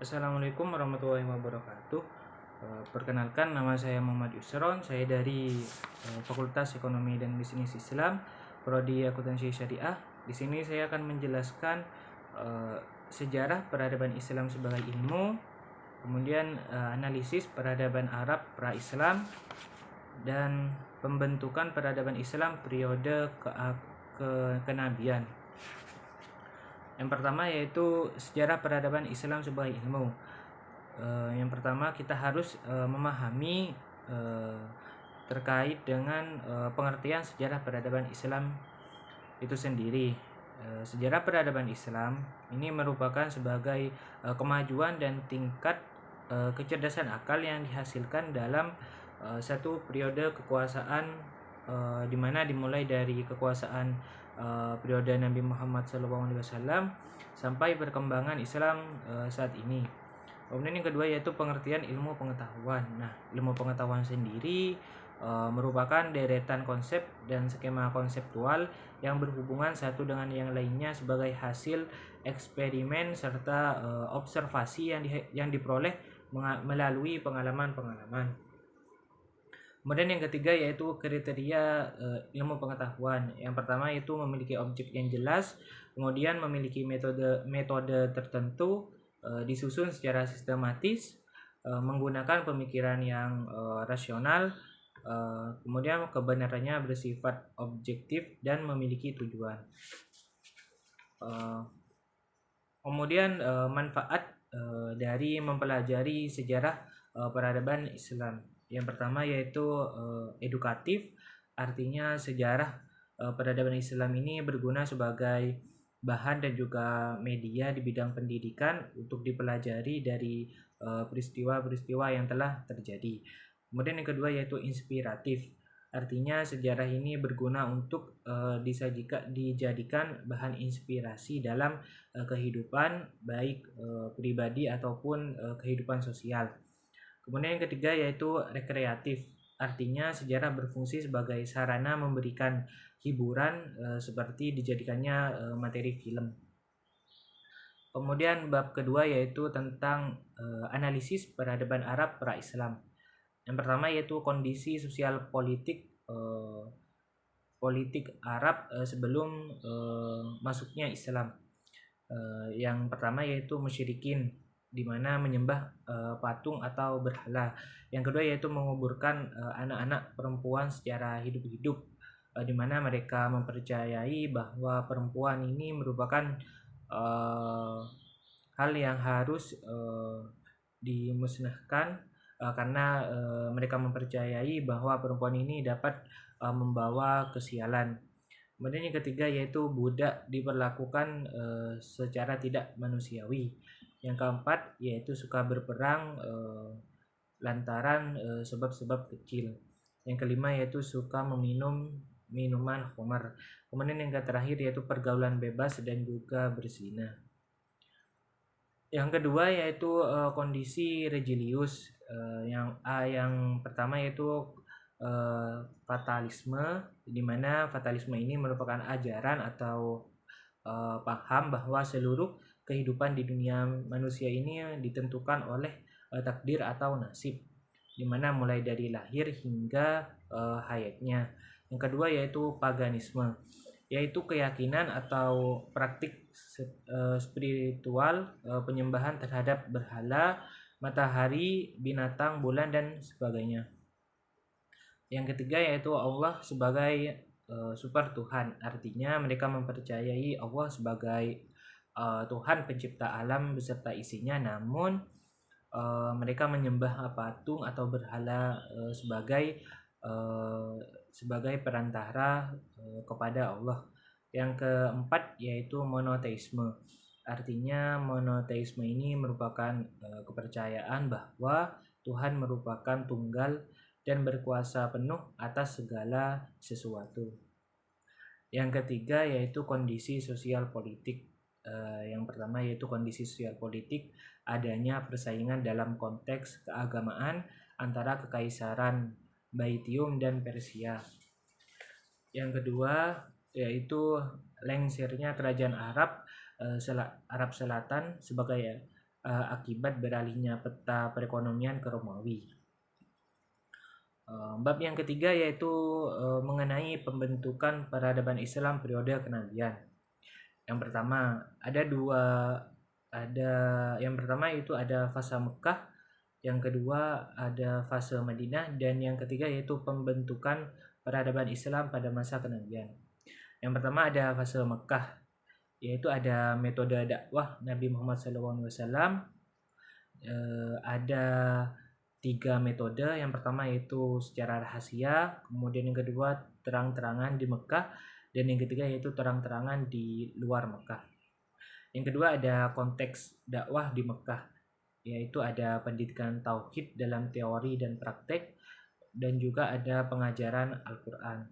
Assalamualaikum warahmatullahi wabarakatuh. Perkenalkan, nama saya Muhammad Yusron. Saya dari Fakultas Ekonomi dan Bisnis Islam, Prodi Akuntansi Syariah. Di sini saya akan menjelaskan sejarah peradaban Islam sebagai ilmu, kemudian analisis peradaban Arab pra-Islam, dan pembentukan peradaban Islam periode kenabian. Yang pertama yaitu sejarah peradaban Islam sebagai ilmu. Yang pertama kita harus memahami terkait dengan pengertian sejarah peradaban Islam itu sendiri. Sejarah peradaban Islam ini merupakan sebagai kemajuan dan tingkat kecerdasan akal yang dihasilkan dalam satu periode kekuasaan, di mana dimulai dari kekuasaan periode Nabi Muhammad SAW sampai perkembangan Islam saat ini. Kemudian yang kedua yaitu pengertian ilmu pengetahuan. Nah, ilmu pengetahuan sendiri merupakan deretan konsep dan skema konseptual yang berhubungan satu dengan yang lainnya sebagai hasil eksperimen serta observasi yang diperoleh melalui pengalaman-pengalaman. Kemudian yang ketiga yaitu kriteria ilmu pengetahuan. Yang pertama yaitu memiliki objek yang jelas, kemudian memiliki metode tertentu, disusun secara sistematis, menggunakan pemikiran yang rasional, kemudian kebenarannya bersifat objektif dan memiliki tujuan. Kemudian manfaat dari mempelajari sejarah peradaban Islam. Yang pertama yaitu edukatif, artinya sejarah peradaban Islam ini berguna sebagai bahan dan juga media di bidang pendidikan untuk dipelajari dari peristiwa-peristiwa yang telah terjadi. Kemudian yang kedua yaitu inspiratif, artinya sejarah ini berguna untuk dijadikan bahan inspirasi dalam kehidupan baik pribadi ataupun kehidupan sosial. Kemudian yang ketiga yaitu rekreatif, artinya sejarah berfungsi sebagai sarana memberikan hiburan seperti dijadikannya materi film. Kemudian bab kedua yaitu tentang analisis peradaban Arab pra-Islam. Yang pertama yaitu kondisi sosial politik Arab sebelum masuknya Islam. Yang pertama yaitu musyrikin, di mana menyembah patung atau berhala. Yang kedua yaitu menguburkan anak-anak perempuan secara hidup-hidup, di mana mereka mempercayai bahwa perempuan ini merupakan hal yang harus dimusnahkan, karena mereka mempercayai bahwa perempuan ini dapat membawa kesialan. Kemudian yang ketiga yaitu budak diperlakukan secara tidak manusiawi. Yang keempat yaitu suka berperang lantaran sebab-sebab kecil. Yang kelima yaitu suka meminum minuman khamar. Kemudian yang terakhir yaitu pergaulan bebas dan juga berzina. Yang kedua yaitu kondisi regilius. Yang pertama yaitu fatalisme, di mana fatalisme ini merupakan ajaran atau paham bahwa seluruh kehidupan di dunia manusia ini ditentukan oleh takdir atau nasib, di mana mulai dari lahir hingga hayatnya. Yang kedua yaitu paganisme, yaitu keyakinan atau praktik spiritual, penyembahan terhadap berhala, matahari, binatang, bulan, dan sebagainya. Yang ketiga yaitu Allah sebagai super Tuhan, artinya mereka mempercayai Allah sebagai Tuhan pencipta alam beserta isinya, namun mereka menyembah patung atau berhala sebagai perantara kepada Allah. Yang keempat yaitu monoteisme, artinya monoteisme ini merupakan kepercayaan bahwa Tuhan merupakan tunggal dan berkuasa penuh atas segala sesuatu. Yang ketiga yaitu kondisi sosial politik. Yang pertama yaitu kondisi sosial politik, adanya persaingan dalam konteks keagamaan antara kekaisaran Baitium dan Persia. Yang kedua yaitu lengsernya kerajaan Arab Selatan sebagai akibat beralihnya peta perekonomian ke Romawi. Bab yang ketiga yaitu mengenai pembentukan peradaban Islam periode kenabian. Yang pertama yang pertama itu ada fase Mekah, yang kedua ada fase Madinah, dan yang ketiga yaitu pembentukan peradaban Islam pada masa kenabian. Yang pertama ada fase Mekah, yaitu ada metode dakwah Nabi Muhammad SAW. Ada 3 metode. Yang pertama yaitu secara rahasia, kemudian yang kedua terang-terangan di Mekah, dan yang ketiga yaitu terang-terangan di luar Mekah. Yang kedua ada konteks dakwah di Mekah, yaitu ada pendidikan tauhid dalam teori dan praktek, dan juga ada pengajaran Al-Quran.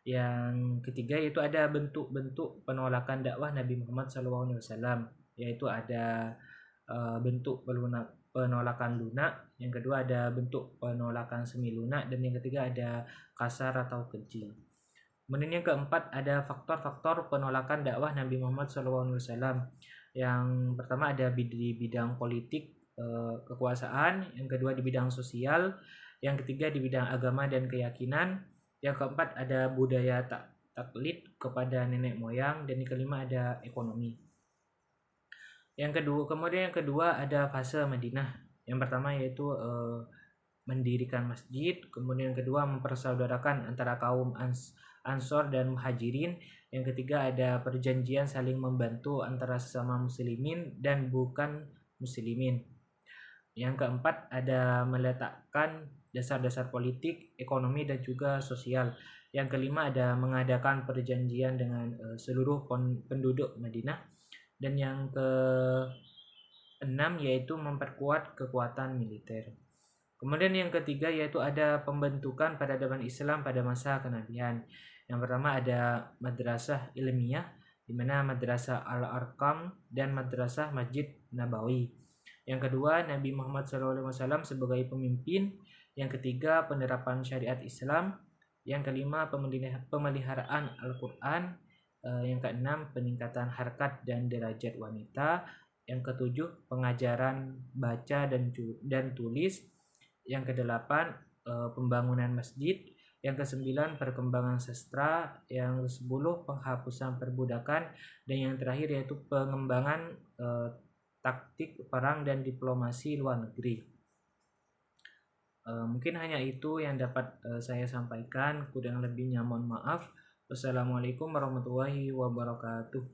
Yang ketiga yaitu ada bentuk-bentuk penolakan dakwah Nabi Muhammad SAW, yaitu ada bentuk penolakan lunak, yang kedua ada bentuk penolakan semi lunak, dan yang ketiga ada kasar atau keji. Kemudian yang keempat ada faktor-faktor penolakan dakwah Nabi Muhammad SAW. Yang pertama ada di bidang politik, kekuasaan, yang kedua di bidang sosial, yang ketiga di bidang agama dan keyakinan, yang keempat ada budaya taklid kepada nenek moyang, dan yang kelima ada ekonomi. Kemudian yang kedua ada fase Madinah. Yang pertama yaitu mendirikan masjid, kemudian yang kedua mempersaudarakan antara kaum Ansor dan Muhajirin, yang ketiga ada perjanjian saling membantu antara sesama muslimin dan bukan muslimin. Yang keempat ada meletakkan dasar-dasar politik, ekonomi, dan juga sosial. Yang kelima ada mengadakan perjanjian dengan seluruh penduduk Madinah. Dan yang keenam yaitu memperkuat kekuatan militer. Kemudian yang ketiga yaitu ada pembentukan peradaban Islam pada masa kenabian. Yang pertama ada madrasah ilmiah, di mana madrasah Al-Arqam dan madrasah Masjid Nabawi. Yang kedua Nabi Muhammad SAW sebagai pemimpin. Yang ketiga penerapan syariat Islam. Yang kelima pemeliharaan Al-Quran. Yang keenam peningkatan harkat dan derajat wanita. Yang ketujuh pengajaran baca dan tulis. Yang kedelapan pembangunan masjid. Yang kesembilan perkembangan sastra. Yang kesepuluh penghapusan perbudakan. Dan yang terakhir yaitu pengembangan taktik perang dan diplomasi luar negeri. Mungkin hanya itu yang dapat saya sampaikan. Kurang lebihnya mohon maaf. Wassalamualaikum warahmatullahi wabarakatuh.